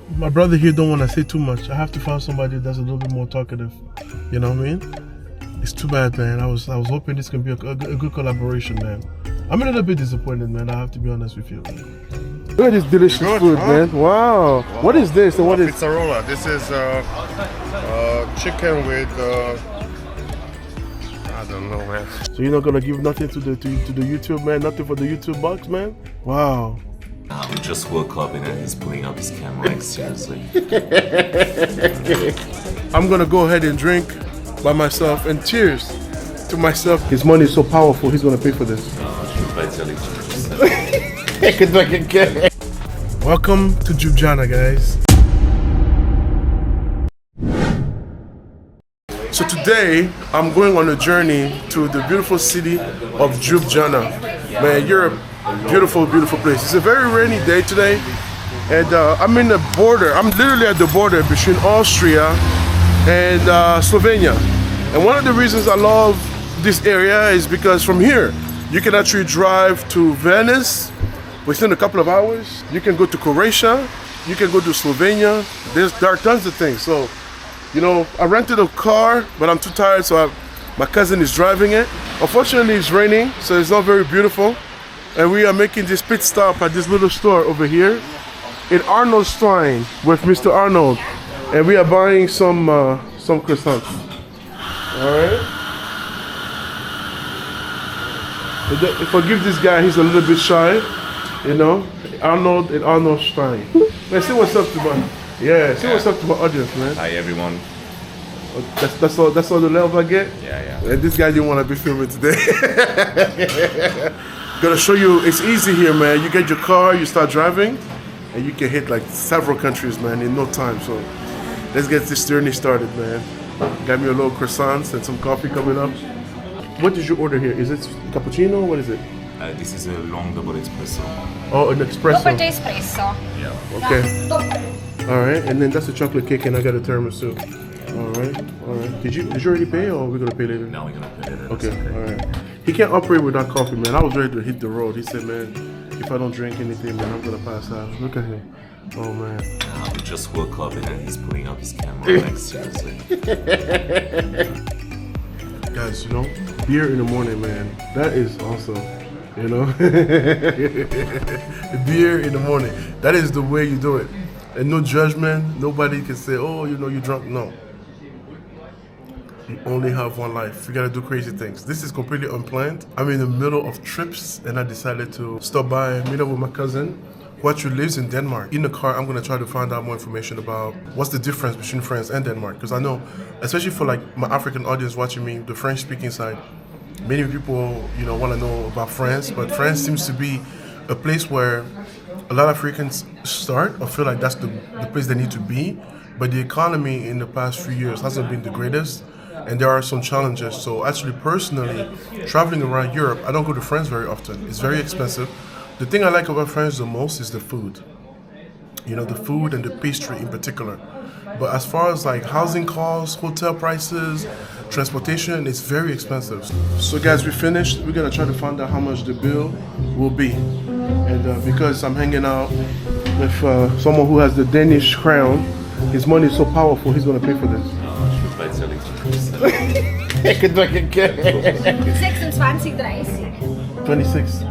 my brother here don't want to say too much. I have to find somebody that's a little bit more talkative. You know what I mean? It's too bad, man. I was hoping this can be a good collaboration, man. I'm a little bit disappointed, man. I have to be honest with you. Look at this delicious food, man. Wow. What is this? And what is pizzarola? This is chicken with I don't know, man. So you're not gonna give nothing to the YouTube, man? Nothing for the YouTube box, man? Wow. We just woke up and he's pulling up his camera, like seriously. I'm gonna go ahead and drink by myself and cheers to myself. His money is so powerful, he's gonna pay for this. Welcome to Ljubljana, guys. So today, I'm going on a journey to the beautiful city of Ljubljana. Man, you're a beautiful, beautiful place. It's a very rainy day today, and I'm in the border. I'm literally at the border between Austria and Slovenia. And one of the reasons I love this area is because from here, you can actually drive to Venice within a couple of hours. You can go to Croatia, you can go to Slovenia. There are tons of things. So, you know, I rented a car, but I'm too tired, so my cousin is driving it. Unfortunately, it's raining, so it's not very beautiful. And we are making this pit stop at this little store over here in Arnoldstein with Mr. Arnold. And we are buying some croissants. Alright? Forgive this guy, he's a little bit shy. You know? Arnold and Arnoldstein. Man, say what's up to my... Yeah, say what's up to my audience, man. Hi everyone. That's all the love I get? Yeah. And this guy didn't want to be filming today. Gonna show you, it's easy here, man. You get your car, you start driving, and you can hit like several countries, man, in no time. So let's get this journey started, man. Got me a little croissants and some coffee coming up. What did you order here? Is it cappuccino? What is it? This is a long double espresso. Oh, an espresso. Doppelt espresso. Yeah. Okay. All right, and then that's a chocolate cake, and I got a tiramisu. All right. Did you already pay, or are we gonna pay later? No, we're gonna pay later. Okay. All right. He can't operate without coffee, man. I was ready to hit the road. He said, man, if I don't drink anything, man, I'm gonna pass out. Look at him. Oh man. We just woke up and he's pulling up his camera, like seriously. Guys, you know, beer in the morning, man. That is awesome. You know, beer in the morning. That is the way you do it. And no judgment. Nobody can say, oh, you know, you're drunk. No. You only have one life. You gotta do crazy things. This is completely unplanned. I'm in the middle of trips and I decided to stop by, meet up with my cousin who actually lives in Denmark. In the car, I'm gonna try to find out more information about what's the difference between France and Denmark. Because I know, especially for like my African audience watching me, the French speaking side, many people, you know, want to know about France, but France seems to be a place where a lot of Africans start or feel like that's the place they need to be. But the economy in the past few years hasn't been the greatest, and there are some challenges. So actually, personally, traveling around Europe, I don't go to France very often. It's very expensive. The thing I like about France the most is the food. You know, the food and the pastry in particular. But as far as like housing costs, hotel prices, transportation, it's very expensive. So guys, we finished. We're gonna try to find out how much the bill will be. And because I'm hanging out with someone who has the Danish crown, his money is so powerful, he's gonna pay for this. 26.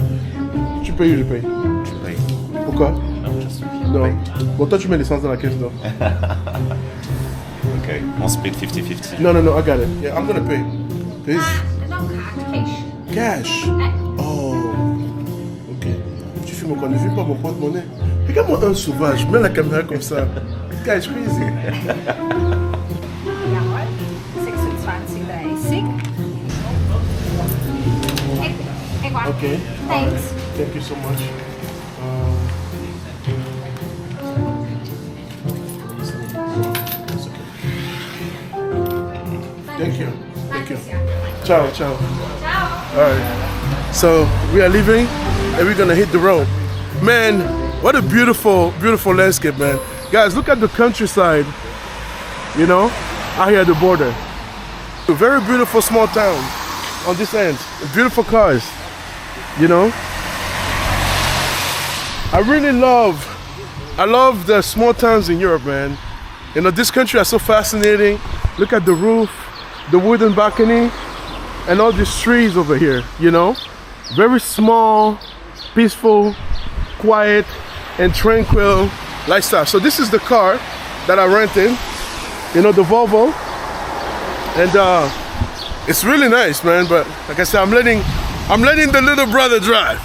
Tu payes ou je paye? Tu payes. Pourquoi? Non, just Non. Bon, toi tu mets l'essence dans la caisse, non? Okay, on split 50-50. No, I got it. Yeah, I'm gonna pay. Please. Cash. Oh. Ok. Tu filmes encore, ne filme pas mon porte-monnaie. Regarde-moi un sauvage, mets la caméra comme ça. This guy is crazy. Jawohl. 26,30. Okay. Thanks. Thank you so much. Thank you. Ciao. All right. So we are leaving and we're gonna hit the road. Man, what a beautiful, beautiful landscape, man. Guys, look at the countryside, you know, out here at the border. A very beautiful small town on this end. Beautiful cars, you know. I really love I love the small towns in Europe, man. You know, this country is so fascinating. Look at the roof, the wooden balcony, and all these trees over here, you know? Very small, peaceful, quiet, and tranquil lifestyle. So this is the car that I rented, you know, the Volvo. And it's really nice, man. But like I said, I'm letting the little brother drive.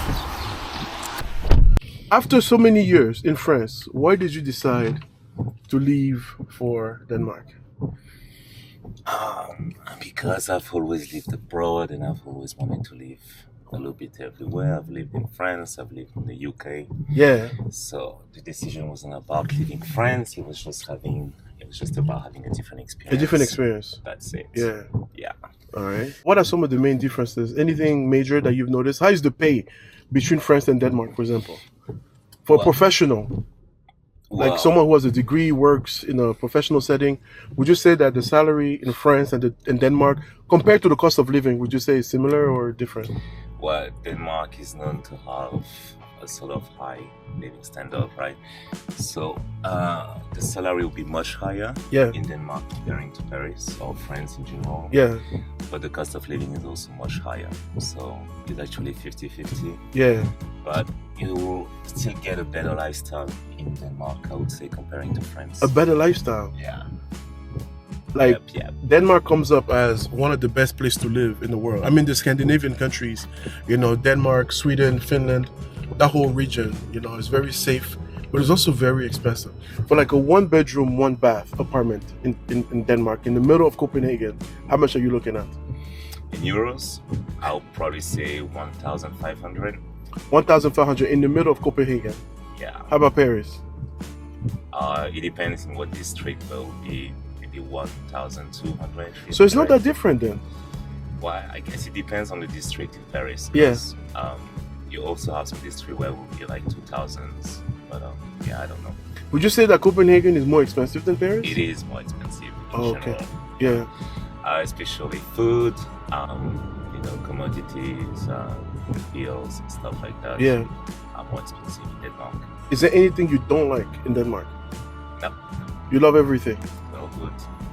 After so many years in France, why did you decide to leave for Denmark? Because I've always lived abroad and I've always wanted to live a little bit everywhere. I've lived in France, I've lived in the UK. Yeah. So the decision wasn't about leaving France, it was just about having a different experience. A different experience. That's it. Yeah. Yeah. All right. What are some of the main differences? Anything major that you've noticed? How is the pay between France and Denmark, for example? For a professional, like someone who has a degree, works in a professional setting, would you say that the salary in France and in Denmark, compared to the cost of living, would you say is similar or different? Well, Denmark is known to have a sort of high living standard, right? So the salary will be much higher in Denmark comparing to Paris or France in general. Yeah. But the cost of living is also much higher. So it's actually 50-50. Yeah. But you will still get a better lifestyle in Denmark, I would say, comparing to France. A better lifestyle? Yeah. Like, Yep. Denmark comes up as one of the best places to live in the world. I mean, the Scandinavian countries, you know, Denmark, Sweden, Finland, that whole region, you know, is very safe, but it's also very expensive. For like a 1-bedroom, 1-bath apartment in Denmark, in the middle of Copenhagen, how much are you looking at? In euros, I'll probably say 1,500. 1,500 in the middle of Copenhagen. Yeah. How about Paris? It depends on what district, but it will be maybe 1,200. So it's not that different then? Well, I guess it depends on the district in Paris. Yes. You also have some district where it will be like 2,000s, but yeah, I don't know. Would you say that Copenhagen is more expensive than Paris? It is more expensive in okay. general. Yeah. Especially food, you know, commodities, bills and stuff like that. Yeah. Are more expensive in Denmark. Is there anything you don't like in Denmark? No. You love everything? Well, good.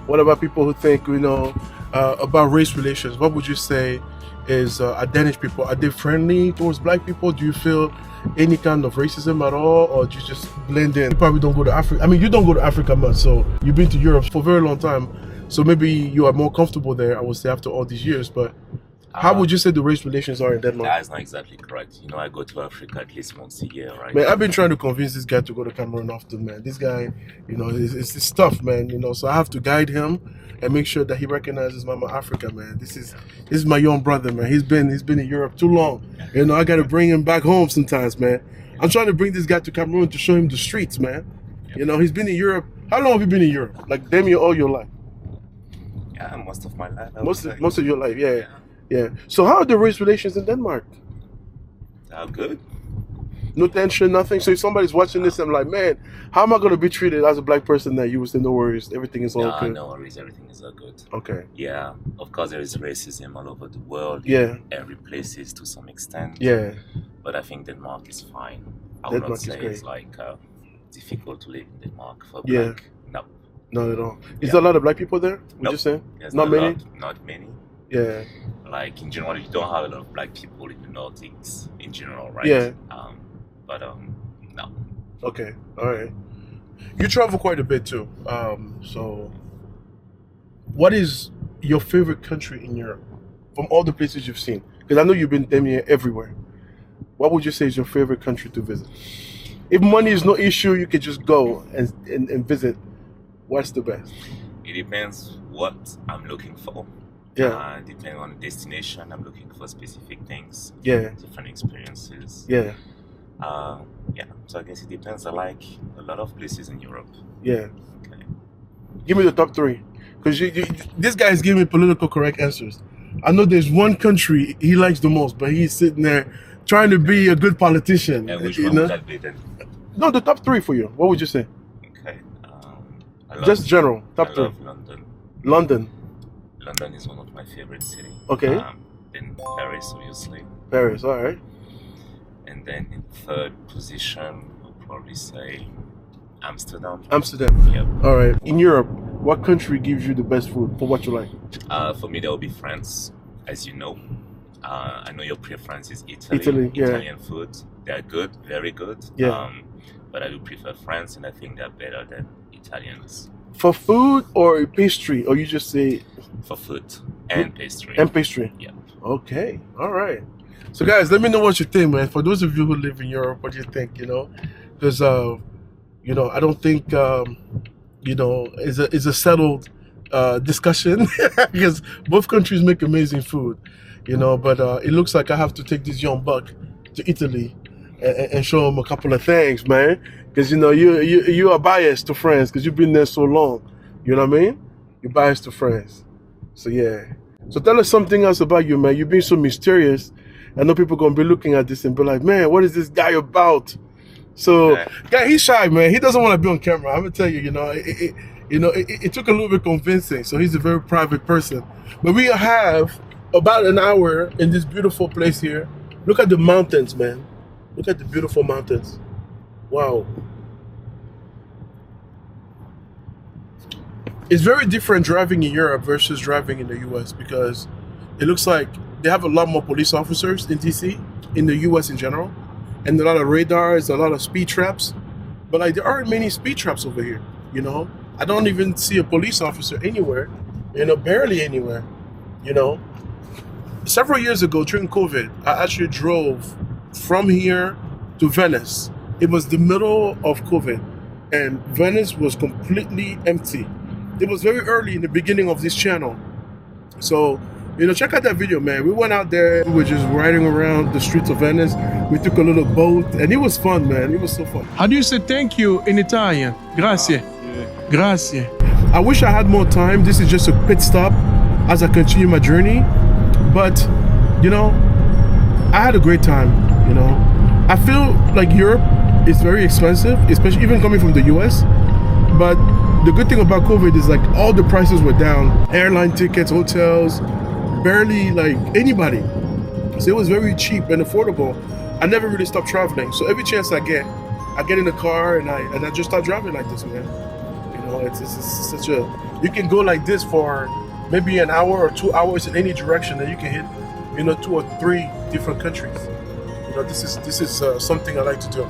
What about people who think, you know, about race relations? What would you say is are Danish people? Are they friendly towards black people? Do you feel any kind of racism at all, or do you just blend in? You probably don't go to Africa. I mean, you don't go to Africa much, so you've been to Europe for a very long time. So maybe you are more comfortable there, I would say, after all these years. But how would you say the race relations are in Denmark? That's not exactly correct. You know, I go to Africa at least once a year, right? Man, I've been trying to convince this guy to go to Cameroon often, man. This guy, you know, it's tough, man. You know, so I have to guide him and make sure that he recognizes Mama Africa, man. This is my young brother, man. He's been in Europe too long. You know, I got to bring him back home sometimes, man. I'm trying to bring this guy to Cameroon to show him the streets, man. Yep. You know, he's been in Europe. How long have you been in Europe? Like, damn you all your life? Yeah, most of my life. Most of your life, yeah. So how are the race relations in Denmark? Good. No tension, nothing. So if somebody's watching this, I'm like, man, how am I going to be treated as a black person? That you would say, no worries, everything is all good. No worries, everything is all good. Okay. Yeah, of course there is racism all over the world. Yeah. Every place is to some extent. Yeah. But I think Denmark is fine. I would not say it's like difficult to live in Denmark for black. No. Not at all. Is there a lot of black people there? Would you say? Not many? Not many. Yeah. Like in general, you don't have a lot of black people in the Nordics in general, right? Yeah. But no. Okay. All right. You travel quite a bit too. So what is your favorite country in Europe from all the places you've seen? Because I know you've been damn near everywhere. What would you say is your favorite country to visit? If money is no issue, you could just go and visit. What's the best? It depends what I'm looking for. Yeah. Depending on the destination, I'm looking for specific things. Yeah. Different experiences. Yeah. So I guess it depends. I like a lot of places in Europe. Yeah. Okay. Give me the top 3. Because this guy is giving me political correct answers. I know there's one country he likes the most, but he's sitting there trying to be a good politician. And which one would that be then? No, the top 3 for you. What would you say? Okay. Just general. Top 3. I love London. London. London is one of my favorite cities. Okay. Then Paris, obviously. Paris, all right. And then in third position, I'll probably say Amsterdam. Amsterdam. Yep. All right. In Europe, what country gives you the best food for what you like? For me, that will be France, as you know. I know your preference is Italy. Italian food. They're good, very good. Yeah. But I do prefer France, and I think they're better than Italians. For food or pastry, or you just say? For food and pastry. And pastry. Yeah. Okay. All right. So guys, let me know what you think, man. For those of you who live in Europe, what do you think? You know, because you know, I don't think you know, is a settled discussion because both countries make amazing food, you know. But it looks like I have to take this young buck to Italy and show him a couple of things, man. Because you know you are biased to France because you've been there so long. You know what I mean? You're biased to France. So yeah. So tell us something else about you, man. You've been so mysterious. I know people gonna be looking at this and be like, man, what is this guy about? So, guy, he's shy, man. He doesn't want to be on camera. I'm gonna tell you, it took a little bit convincing. So he's a very private person. But we have about an hour in this beautiful place here. Look at the mountains, man. Look at the beautiful mountains. Wow. It's very different driving in Europe versus driving in the US because it looks like they have a lot more police officers in DC, in the US in general, and a lot of radars, a lot of speed traps. But like there aren't many speed traps over here, you know? I don't even see a police officer anywhere, you know, barely anywhere, you know? Several years ago during COVID, I actually drove from here to Venice. It was the middle of COVID and Venice was completely empty. It was very early in the beginning of this channel. So, you know, check out that video, man. We went out there, we were just riding around the streets of Venice. We took a little boat and it was fun, man. It was so fun. How do you say thank you in Italian? Grazie. Grazie. I wish I had more time. This is just a pit stop as I continue my journey. But, you know, I had a great time, you know. I feel like Europe is very expensive, especially even coming from the US. But the good thing about COVID is like all the prices were down. Airline tickets, hotels, barely like anybody. So it was very cheap and affordable. I never really stopped traveling. So every chance I get in the car and I just start driving like this, man. You know, it's such a, you can go like this for maybe an hour or 2 hours in any direction and you can hit, you know, 2 or 3 different countries. You know, this is something I like to do.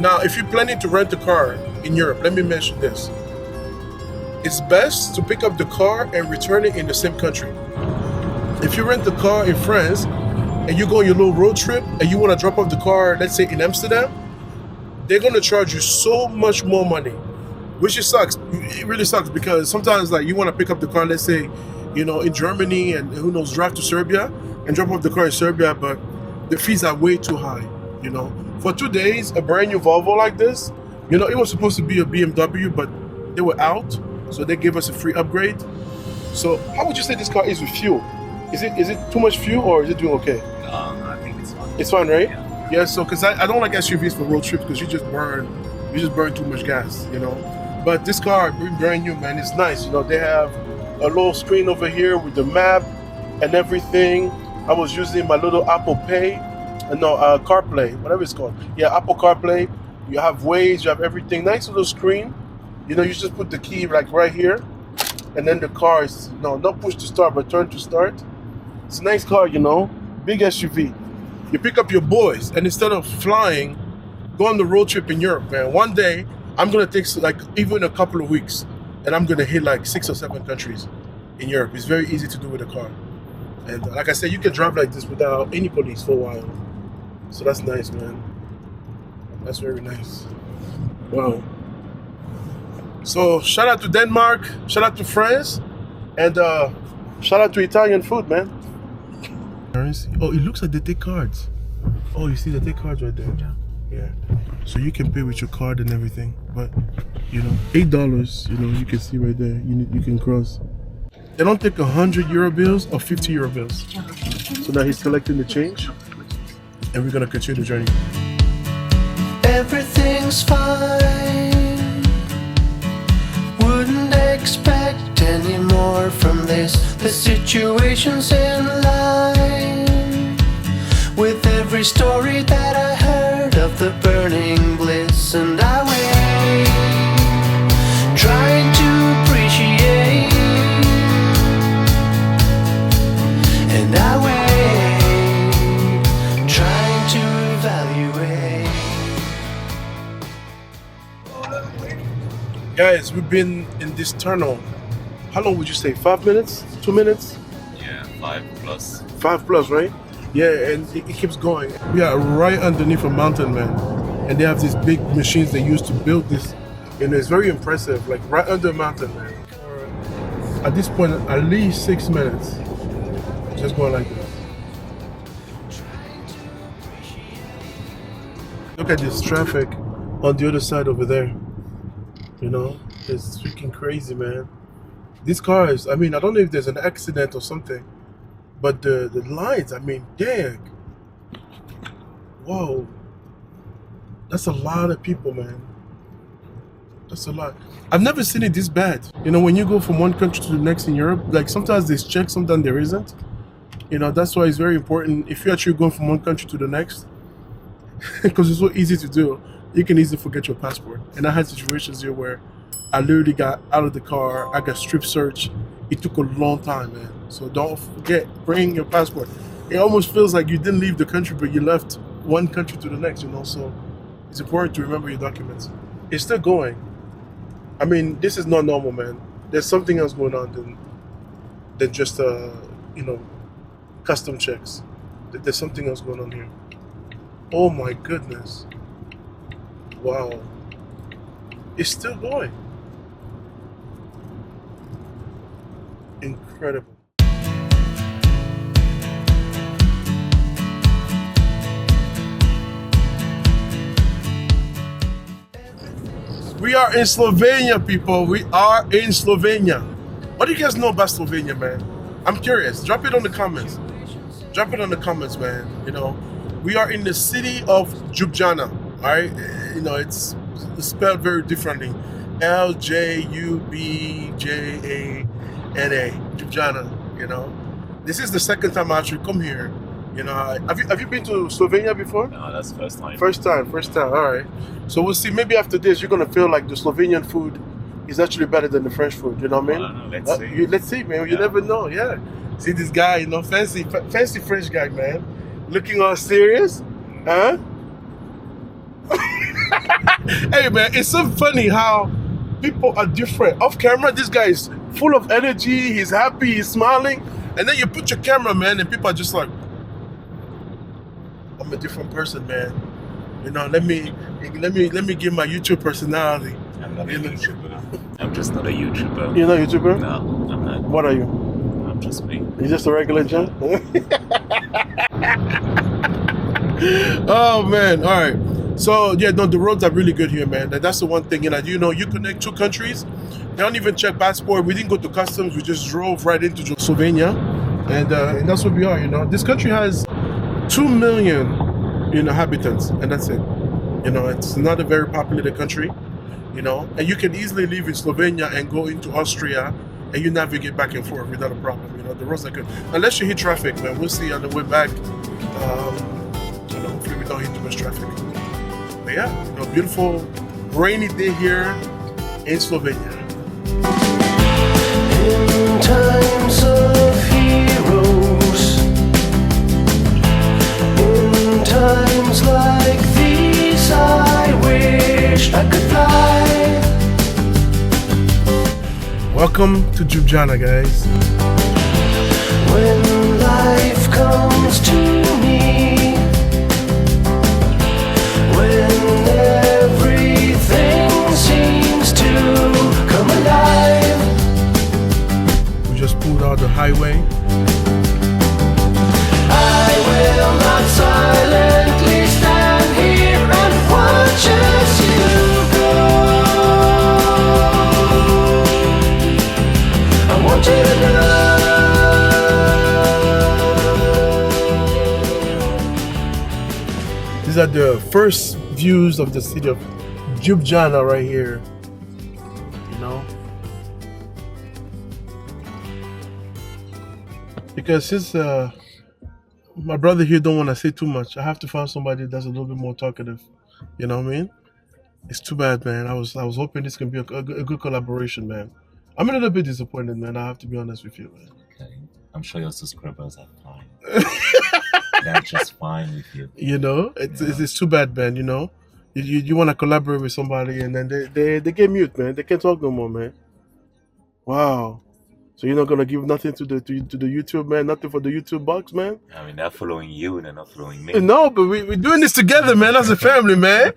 Now, if you're planning to rent a car in Europe, let me mention this. It's best to pick up the car and return it in the same country. If you rent the car in France and you go on your little road trip and you want to drop off the car, let's say in Amsterdam, they're going to charge you so much more money, which sucks. It really sucks because sometimes like you want to pick up the car, let's say, you know, in Germany and who knows, drive to Serbia and drop off the car in Serbia, but the fees are way too high, you know. For 2 days, a brand new Volvo like this, you know, it was supposed to be a BMW, but they were out, so they gave us a free upgrade. So how would you say this car is with fuel? Is it too much fuel or is it doing okay? I think it's fine. It's fine, right? Yeah, so because I don't like SUVs for road trips because you just burn too much gas, you know. But this car, brand new, man, it's nice. You know, they have a little screen over here with the map and everything. I was using my little Apple Pay, CarPlay, whatever it's called. Yeah, Apple CarPlay. You have Waze, you have everything. Nice little screen. You know, you just put the key like right here, and then the car is, no, not push to start, but turn to start. It's a nice car, you know, big SUV. You pick up your boys, and instead of flying, go on the road trip in Europe, man. One day, I'm gonna take like even a couple of weeks, and I'm gonna hit like 6 or 7 countries in Europe. It's very easy to do with a car. And like I said, you can drive like this without any police for a while. So that's nice, man. That's very nice. Wow. So shout out to Denmark, shout out to France, and shout out to Italian food, man. Oh, it looks like they take cards. Oh, you see they take cards right there. Yeah. So you can pay with your card and everything, but you know, $8. You know, you can see right there. You can cross. They don't take 100 euro bills or 50 euro bills. So now he's collecting the change, and we're gonna continue the journey. Everything's fine. Wouldn't expect any more from this. The situation's in line with every story that I heard of the burning bliss, and I wait. Guys, we've been in this tunnel. How long would you say? 5 minutes? 2 minutes? Yeah, 5 plus. 5 plus, right? Yeah, and it keeps going. We are right underneath a mountain, man. And they have these big machines they use to build this. And it's very impressive, like right under a mountain, man. At this point, at least 6 minutes. Just going like this. Look at this traffic on the other side over there. You know, it's freaking crazy, man. These cars, I mean, I don't know if there's an accident or something, but the lines, I mean, dang. Whoa. That's a lot of people, man. That's a lot. I've never seen it this bad. You know, when you go from one country to the next in Europe, like sometimes there's checks, sometimes there isn't. You know, that's why it's very important if you're actually going from one country to the next, because it's so easy to do. You can easily forget your passport. And I had situations here where I literally got out of the car, I got strip searched. It took a long time, man. So don't forget, bring your passport. It almost feels like you didn't leave the country, but you left one country to the next, you know. So it's important to remember your documents. It's still going. I mean, this is not normal, man. There's something else going on than just, you know, custom checks. There's something else going on here. Oh my goodness. Wow. It's still going. Incredible. We are in Slovenia, people. We are in Slovenia. What do you guys know about Slovenia, man? I'm curious. Drop it on the comments. Drop it on the comments, man. You know, we are in the city of Ljubljana. All right, you know, it's spelled very differently. Ljubljana, Ljubljana. You know, this is the second time I actually come here. You know, have you been to Slovenia before? No, that's the first time. First time. All right. So we'll see. Maybe after this, you're gonna feel like the Slovenian food is actually better than the French food. You know what I mean? I don't know. Let's see. Let's see, man. You never know. Yeah. See this guy, you know, fancy French guy, man, looking all serious, huh? Hey, man, it's so funny how people are different. Off camera, this guy is full of energy. He's happy. He's smiling, and then you put your camera, man, and people are just like, I'm a different person, man. You know, let me give my YouTube personality. I'm not a YouTuber. I'm just not a YouTuber. You're not a YouTuber? No, I'm not. What are you? I'm just me. You're just a regular John? Oh, man. All right. So, yeah, no, the roads are really good here, man. That's the one thing. You know, you connect two countries. They don't even check passport. We didn't go to customs. We just drove right into Slovenia. And that's what we are, you know. This country has 2 million, you know, inhabitants, and that's it. You know, it's not a very populated country, you know. And you can easily live in Slovenia and go into Austria, and you navigate back and forth without a problem. You know, the roads are good. Unless you hit traffic, man. We'll see on the way back. You know, hopefully we don't hit too much traffic. But yeah, you know, beautiful rainy day here in Slovenia. In times of heroes, in times like these, I wish I could fly. Welcome to Ljubljana, guys. When life comes to me, when everything seems to come alive, We just pulled out the highway. I will not silently stand here and watch as you go. I want you to know. These are the first views of the city of Ljubljana right here. You know? Because since my brother here don't want to say too much, I have to find somebody that's a little bit more talkative. You know what I mean? It's too bad, man. I was hoping this can be a good collaboration, man. I'm a little bit disappointed, man. I have to be honest with you, man. Okay. I'm sure your subscribers are fine. They're just fine with you. You know, it's too bad, man. You know, You want to collaborate with somebody, and then they get mute, man. They can't talk no more, man. Wow. So you're not gonna give nothing to the YouTube, man? Nothing for the YouTube box, man? I mean, they're following you, they're not following me. No, but we're doing this together, man, as a family, man.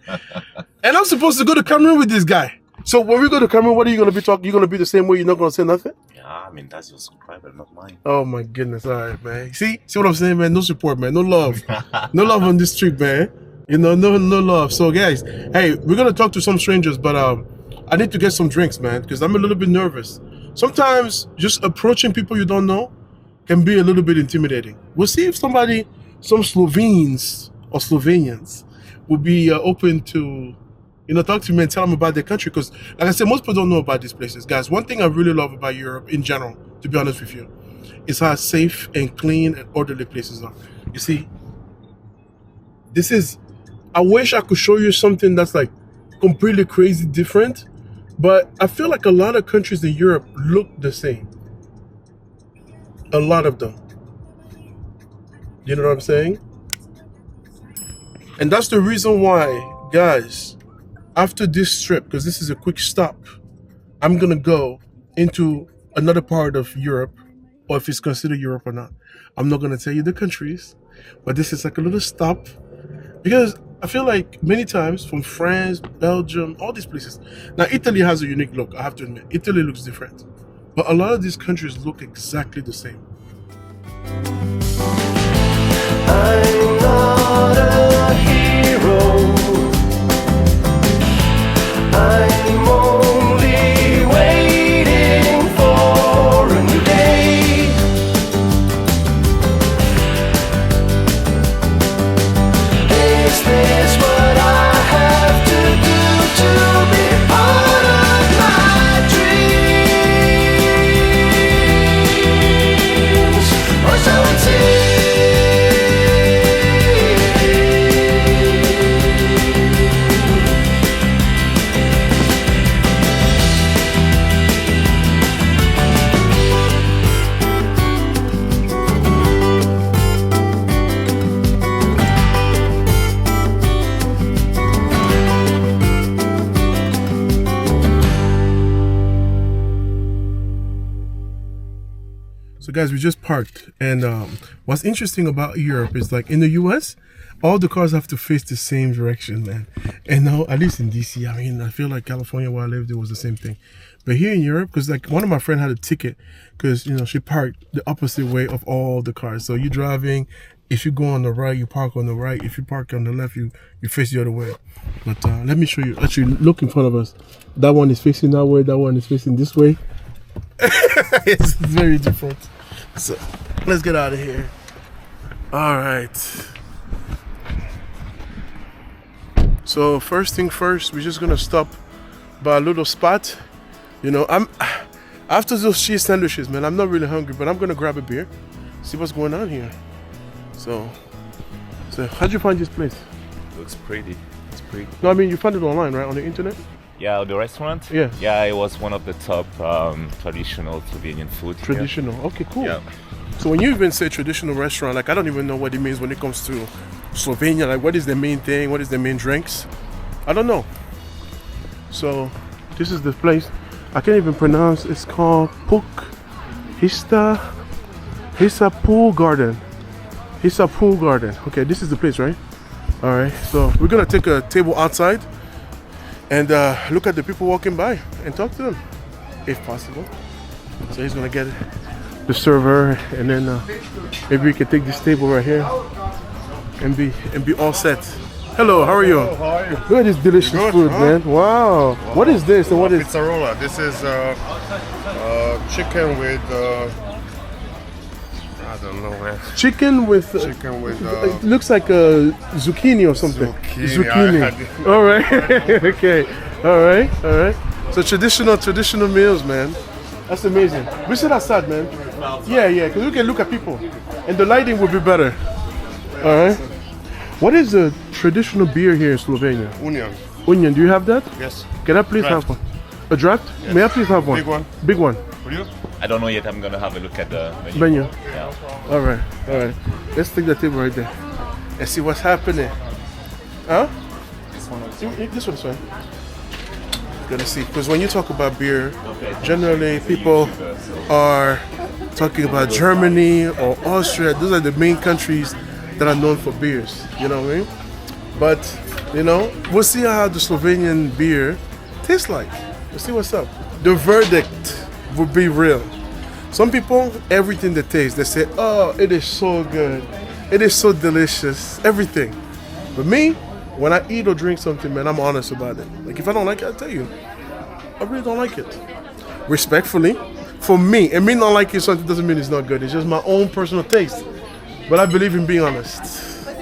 And I'm supposed to go to Cameroon with this guy. So when we go to Cameroon, what are you gonna be talking? You're gonna be the same way. You're not gonna say nothing? Yeah, I mean, that's your subscriber, not mine. Oh my goodness! All right, man. See what I'm saying, man? No support, man. No love, no love on this trip, man. You know, no love. So guys, hey, we're gonna talk to some strangers, but I need to get some drinks, man, because I'm a little bit nervous. Sometimes just approaching people you don't know can be a little bit intimidating. We'll see if some Slovenes or Slovenians will be open to, talk to me and tell them about their country. Because, like I said, most people don't know about these places. Guys, one thing I really love about Europe in general, to be honest with you, is how safe and clean and orderly places are. You see, I wish I could show you something that's like completely crazy different. But I feel like a lot of countries in Europe look the same. A lot of them. You know what I'm saying? And that's the reason why, guys, after this trip, because this is a quick stop, I'm going to go into another part of Europe, or if it's considered Europe or not. I'm not going to tell you the countries, but this is like a little stop. Because I feel like many times from France, Belgium, all these places. Now, Italy has a unique look, I have to admit. Italy looks different. But a lot of these countries look exactly the same. I'm not a hero. I'm only waiting for a new day. Is this what I have to do to be part of my dreams? Or so it seems. So guys, we just parked, and what's interesting about Europe is, like, in the US, all the cars have to face the same direction, man. And now, at least in DC, I mean, I feel like California where I lived, it was the same thing. But here in Europe, because like one of my friends had a ticket because, she parked the opposite way of all the cars. So you're driving, if you go on the right, you park on the right. If you park on the left, you face the other way. But let me show you. Actually, look in front of us. That one is facing that way. That one is facing this way. It's very different. So let's get out of here. All right. So first thing first, we're just gonna stop by a little spot. After those cheese sandwiches, man, I'm not really hungry, but I'm gonna grab a beer, see what's going on here. So how'd you find this place? Looks pretty. It's pretty. No, I mean, you found it online, right? On the internet? Yeah, the restaurant? Yeah. Yeah, it was one of the top traditional Slovenian food. Traditional. Yeah. Okay, cool. Yeah. So when you even say traditional restaurant, like, I don't even know what it means when it comes to Slovenia. Like, what is the main thing? What is the main drinks? I don't know. So this is the place. I can't even pronounce. It's called Puk Hista Pool Garden. Hista Pool Garden. Okay, this is the place, right? All right. So we're gonna take a table outside and look at the people walking by and talk to them, if possible. So he's gonna get the server, and then maybe we can take this table right here and be all set. Hello, how are you? Hello, how are you? Look at this delicious Good, food, huh? man. Wow. What is this? And what is? Pizzarola. This is chicken with I don't know, man. Chicken with. Chicken with It looks like a zucchini or something. Zucchini. All right. Okay. All right. So traditional meals, man. That's amazing. We sit outside, man. Yeah, because we can look at people, and the lighting will be better. All right. What is the traditional beer here in Slovenia? Union. Onion. Do you have that? Yes. Can I please have one? A draft? Yes. May I please have one? Big one. Big one. For you? I don't know yet. I'm gonna have a look at the menu. Menu. Yeah. All right. Let's take the table right there and see what's happening. Huh? This one is This one's fine. Gotta see, because when you talk about beer, generally people are talking about Germany or Austria. Those are the main countries that are known for beers. You know what I mean? But you know, we'll see how the Slovenian beer tastes like. We'll see what's up. The verdict will be real. Some people, everything they taste, they say, "Oh, it is so good. It is so delicious." Everything. But me, when I eat or drink something, man, I'm honest about it. Like if I don't like it, I'll tell you. I really don't like it. Respectfully. For me, and me not liking something doesn't mean it's not good. It's just my own personal taste. But I believe in being honest.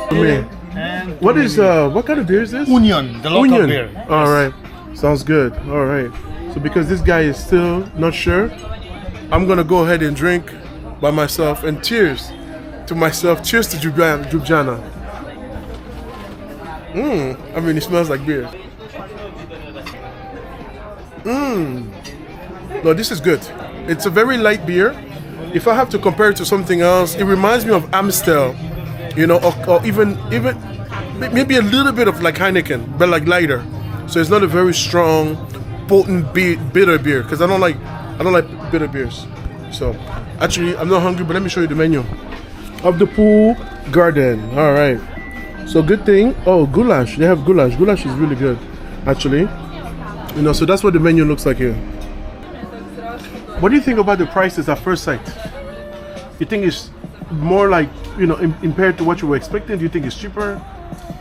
For me. What kind of beer is this? Union, the local beer. All right. Sounds good. All right. So because this guy is still not sure, I'm going to go ahead and drink by myself. And cheers to myself. Cheers to Ljubljana. I mean, it smells like beer. No, this is good. It's a very light beer. If I have to compare it to something else, it reminds me of Amstel, you know, or even maybe a little bit of like Heineken, but like lighter. So it's not a very strong, potent, bitter beer because I don't like bitter beers. So actually, I'm not hungry, but let me show you the menu of the pool garden. All right. So good thing. Oh, goulash. They have goulash. Goulash is really good, actually. You know, so that's what the menu looks like here. What do you think about the prices at first sight? You think it's more like, you know, compared to what you were expecting? Do you think it's cheaper?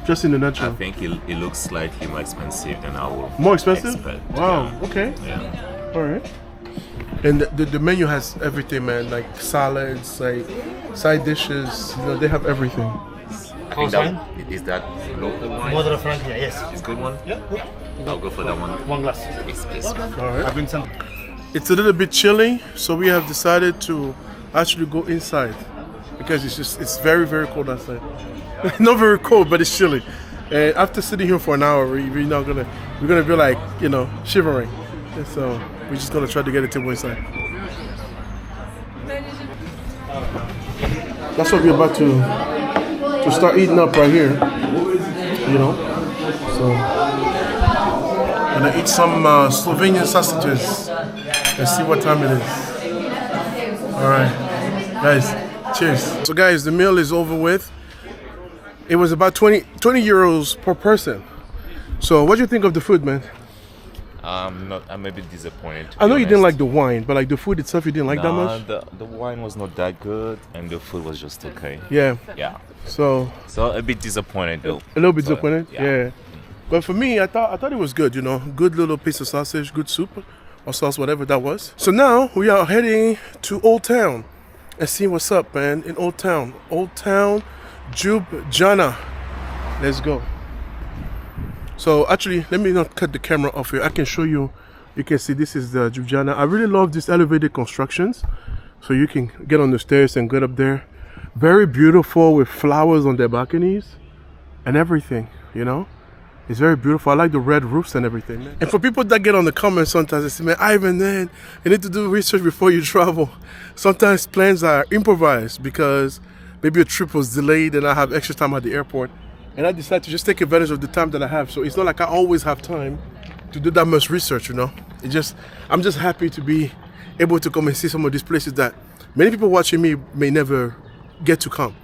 Just in a nutshell. I think it looks slightly more expensive than I would More expensive? expect. Wow, Yeah. okay. Yeah. All right. And the menu has everything, man, like salads, like side dishes, you know, they have everything. I think that is that local wine. Modern Frankia, yes. It's a good one. Yeah. I'll go for that one. One glass. Yes, please. All right. I've been sent. It's a little bit chilly, so we have decided to actually go inside because it's very, very cold outside. Not very cold, but it's chilly. And after sitting here for an hour, we're gonna be like, you know, shivering. And so we're just gonna try to get a table inside. That's what we're about to start eating up right here. You know, so gonna eat some Slovenian sausages. Let's see what time it is. All right, guys, cheers. So guys, the meal is over with. It was about 20 euros per person. So what do you think of the food, man? I'm a bit disappointed. I know you didn't like the wine, but like the food itself, you didn't like that much? The wine was not that good and the food was just okay. Yeah. Yeah. So a bit disappointed though. a little bit disappointed? Yeah. Yeah. But for me, I thought it was good, you know. Good little piece of sausage, good soup or sauce, whatever that was. So now we are heading to Old Town and see what's up, man, in Old Town. Old Town, Ljubljana. Let's go. So actually, let me not cut the camera off here. I can show you. You can see this is the Ljubljana. I really love these elevated constructions. So you can get on the stairs and get up there. Very beautiful with flowers on their balconies and everything, you know. It's very beautiful. I like the red roofs and everything. And for people that get on the comments sometimes, they say, man, Ivan, man, you need to do research before you travel. Sometimes plans are improvised because maybe a trip was delayed and I have extra time at the airport. And I decided to just take advantage of the time that I have. So it's not like I always have time to do that much research, you know. I'm just happy to be able to come and see some of these places that many people watching me may never get to come.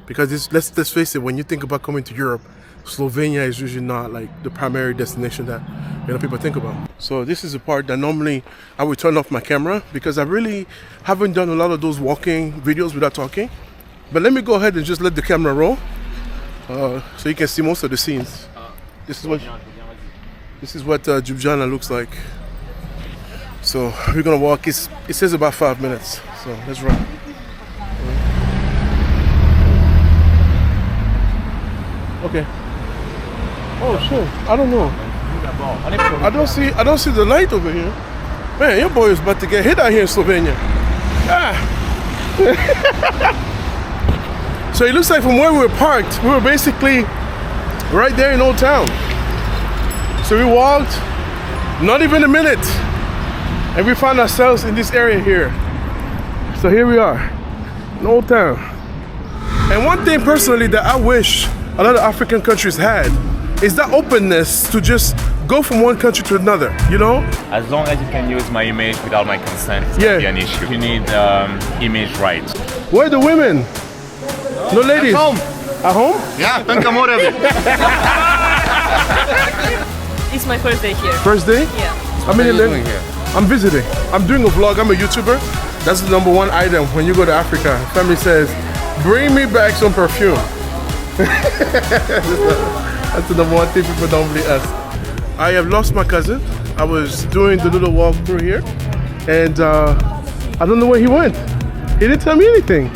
Because let's face it, when you think about coming to Europe, Slovenia is usually not like the primary destination that, you know, people think about. So this is the part that normally I would turn off my camera because I really haven't done a lot of those walking videos without talking. But let me go ahead and just let the camera roll so you can see most of the scenes. This is what Ljubljana looks like. So we're gonna walk. It says about 5 minutes. So let's run. Okay. Oh shit! I don't know. I don't see the light over here. Man, your boy is about to get hit out here in Slovenia. Ah. So it looks like from where we were parked, we were basically right there in Old Town. So we walked not even a minute, and we found ourselves in this area here. So here we are in Old Town. And one thing personally that I wish a lot of African countries had is that openness to just go from one country to another, you know? As long as you can use my image without my consent, it's Yeah. not be an issue. You need image rights. Where are the women? No ladies? Home. At home? Ja, încă more of it. It's my first day here. First day? Yeah. How many you live? doing here? I'm visiting. I'm doing a vlog. I'm a YouTuber. That's the number one item when you go to Africa. Family says, bring me back some perfume. That's the number one thing people normally ask. I have lost my cousin. I was doing the little walk through here, and I don't know where he went. He didn't tell me anything.